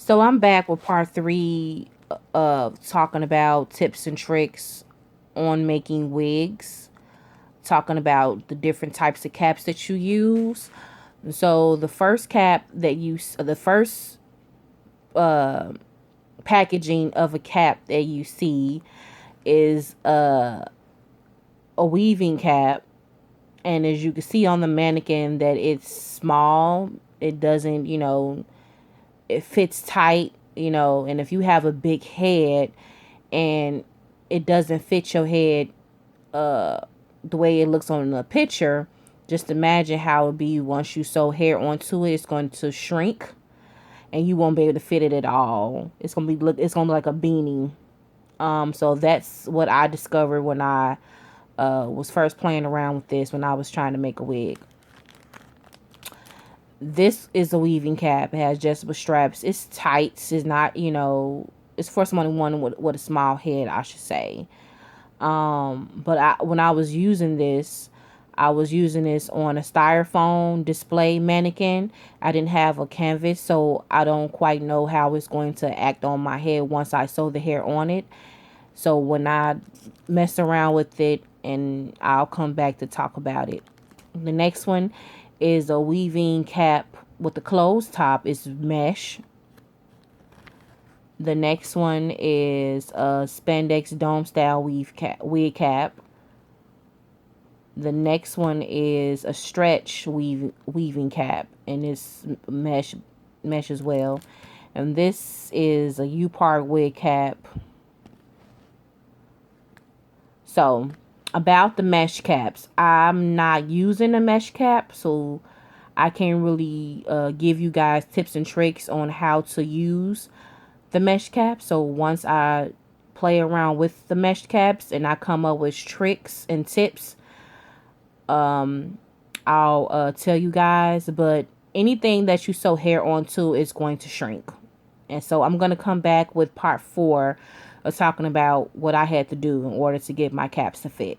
So I'm back with part three of talking about tips and tricks on making wigs, talking about the different types of caps that you use. So the first cap that the first uh, packaging of a cap that you see is a weaving cap, and as you can see on the mannequin, that it's small. It doesn't, it fits tight, and if you have a big head and it doesn't fit your head uh the way it looks on the picture, just imagine how it would be once you sew hair onto it. It's going to shrink and you won't be able to fit it at all. It's gonna be like a beanie. So that's what I discovered when I was first playing around with this, when I was trying to make a wig. This is a weaving cap. It has adjustable straps. It's tight. It's not, it's for someone with a small head, I should say. But when I was using this, I was using this on a styrofoam display mannequin. I didn't have a canvas, so I don't quite know how it's going to act on my head once I sew the hair on it. So when I mess around with it, and I'll come back to talk about it. The next one is a weaving cap with the closed top. It's mesh. The next one is a spandex dome style wig cap. The next one is a stretch weaving cap, and it's mesh as well. And this is a U-part wig cap. So about the mesh caps, I'm not using a mesh cap, so I can't really give you guys tips and tricks on how to use the mesh cap. So once I play around with the mesh caps and I come up with tricks and tips, I'll tell you guys. But anything that you sew hair onto is going to shrink. And so I'm going to come back with part 4 of talking about what I had to do in order to get my caps to fit.